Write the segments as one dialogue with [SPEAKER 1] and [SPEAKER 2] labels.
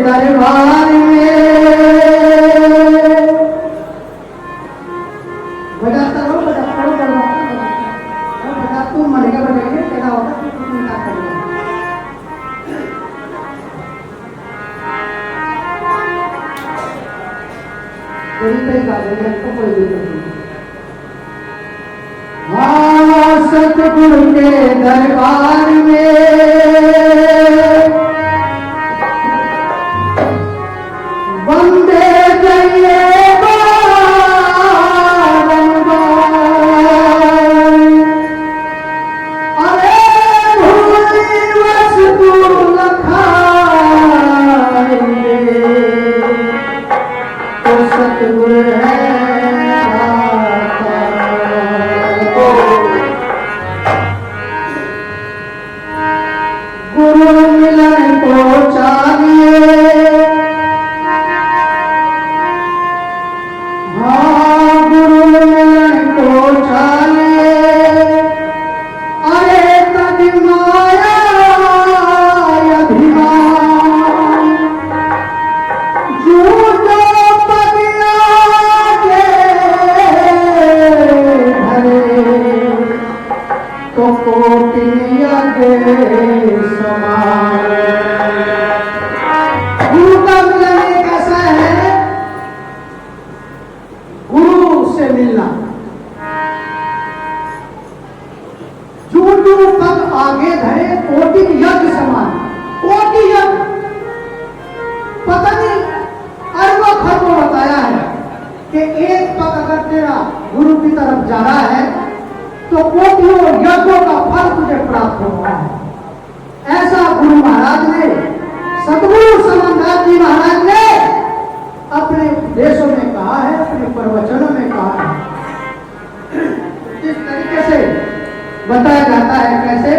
[SPEAKER 1] दरबार में बजाता रहो, बजाता रहो, बजा तू मरेगा, बजाएंगे तेरा होगा तू कुछ नहीं कर पाएगा। कोई गा देगा तो कोई दिक्कत नहीं। हाँ सतगुरु के दरबार में वंदे जय बारंबार। अरे भूली वस्तु लखाएंगे तो सतगुरु है गुरु मिलन को चाहिए। हाँ गुरु मिलन को चाहिए। अरे तभी माया अभिमान झूठो पगिया के भरे तो कोटिया के गुरु का मिलन एक ऐसा है, गुरु से मिलना झूठू पग आगे धरे कोटि यज्ञ समान। कोटि यज्ञ पता नहीं अरबों खरबों बताया है कि एक पग अगर तेरा गुरु की तरफ जा रहा है तो कोटियों यज्ञों का फल तुझे प्राप्त हो रहा है। ऐसा गुरु महाराज ने, सतगुरु समनदास जी महाराज ने अपने उपदेशों में कहा है, अपने प्रवचनों में कहा है। इस तरीके से बताया जाता है। कैसे?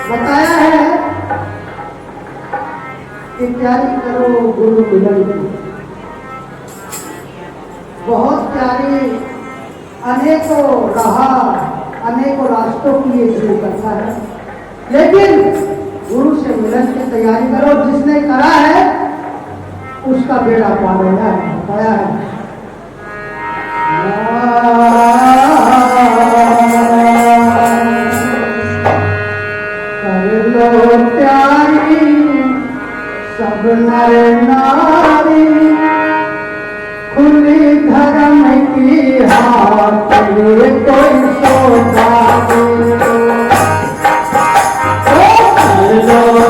[SPEAKER 1] बताया है कि प्यारी करो गुरु मिलन की। बहुत प्यारी अनेकों राह, अनेकों रास्तों की ये शुरू करता है, लेकिन गुरु से मिलन की तैयारी करो। जिसने करा है उसका बेड़ा पार हो है। बताया है प्यारी सब नर नारी खुली धर्म की हाथ कोई सोता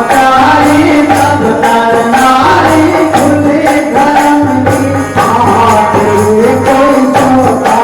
[SPEAKER 1] प्यारी सब नर नारी खुली धर्म की हाथ कोई सोता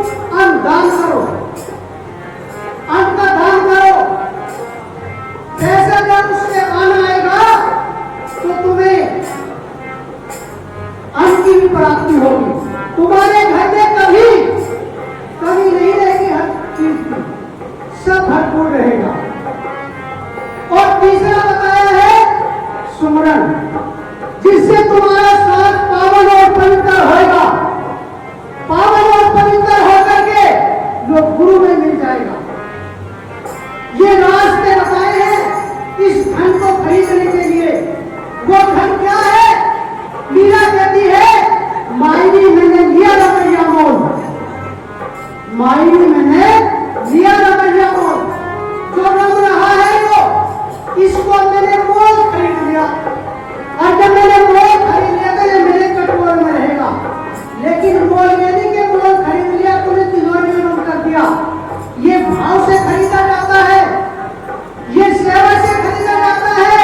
[SPEAKER 1] अन्न दान करो, अन्न का दान करो। कैसे जब उससे अन्न आएगा तो तुम्हें अन्न की भी प्राप्ति होगी। तुम्हारे घर में कभी कमी नहीं रहेगी, हर चीज की सब भरपूर रहेगा। और तीसरा बताया है सुमरन, जिससे तुम्हारा स्वास्थ्य पावन और पवित्र होगा। पावन और पवित्र होकर के जो गुरु में मिल जाएगा। ये रास्ते बताए हैं इस धन को खरीदने के लिए। वो धन क्या है? मीरा कहती है मायनी मैंने लिया रवैया मोल, मायनी मैंने लिया रवैया मोल। जो रंग रहा है वो, इसको मैंने मोल खरीद लिया। और जब मैंने मोल खरीद लिया तो ये मेरे कटोरे में रहेगा। लेकिन मोल यानी कि मोल खरीद लिया तूने तिजोरी में बंद कर दिया। ये भाव से खरीदा जाता है, ये सेवा से खरीदा जाता है,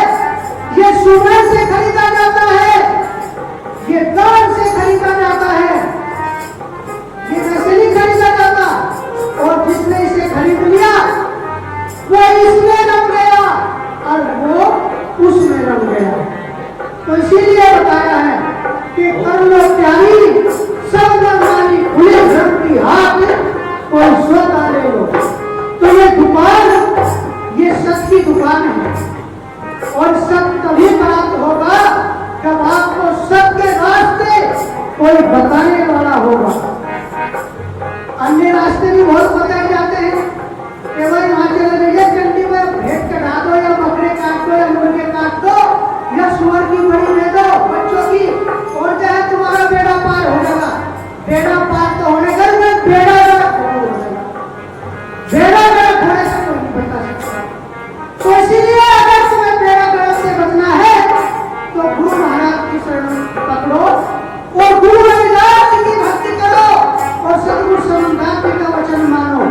[SPEAKER 1] ये सुमरन से खरीदा जाता है, ये दान से खरीदा जाता है। ये वैसे नहीं खरीदा जाता। और जिसने इसे खरीद लिया वो इसमें रंग गया और वो उसमें रंग गया। तो इसीलिए बताया है कि कर लो प्यारी सब मानी खुले घर की हाथ और सोता ले लो। तो ये दुकान, ये सच की दुकान है। और सब तभी प्राप्त होगा जब आपको सबके रास्ते कोई बताने वाला होगा। अन्य रास्ते भी बहुत बताए जाते हैं कि भाई वहां चले जाइए, चंडी में भेंट चढ़ा दो या बकरे काट दो या मुर्गे काट दो या सुअर की बड़ी दे दो बच्चों की, और चाहे तुम्हारा बेड़ा पार हो जाएगा। बेड़ा पार तो होने का नहीं, बेड़ा गलत हो जाएगा। बेड़ा गलत होने से कोई नहीं बता सकता। तो इसीलिए अगर तुम्हें बेड़ा गलत से बचना है तो गुरु महाराज की शरण पकड़ो और गुरु रविदास की भक्ति करो और सदगुरु समदास जी का वचन मानो।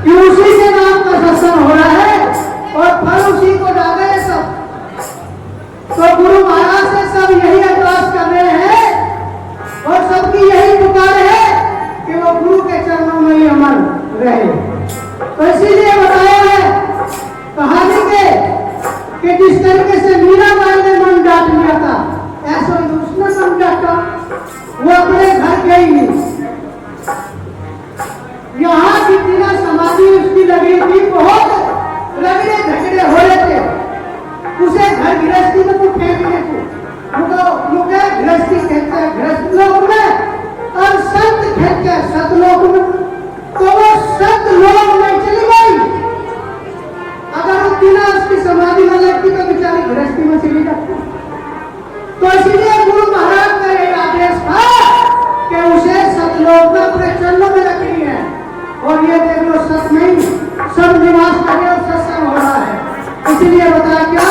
[SPEAKER 1] कि उसी के नाम का सत्संग हो रहा है और फल उसी को डाले हैं सब। तो गुरु महाराज से सब यही अरदास कर रहे हैं और सबकी यही पुकार है कि वो गुरु के चरणों में ही अमर रहे। तो इसीलिए बताया है कहानी के कि जिस तरीके से मीराबाई ने मन डांट लिया था, ऐसा ही उसने मन डांटा। वो अपने घर गई, यहाँ की बिना समाधि उसकी लगी थी, बहुत रगड़े झगड़े हो रहे थे। उसे घर गृहस्थी में कुछ फेंकने को गृहस्थी कहते हैं गृहस्थ लोग में और संत कहते हैं सतलोक में। तो वो सतलोक में चली गई। अगर वो बिना उसकी समाधि में लगती तो बेचारी गृहस्थी में चली जाती। तो इसलिए गुरु महाराज का ये आदेश था कि उसे सतलोक में अपने चरणों में रखनी है। और ये देख लो सत नहीं सब निवास करे और सत्संग हो रहा है। इसलिए बताया क्या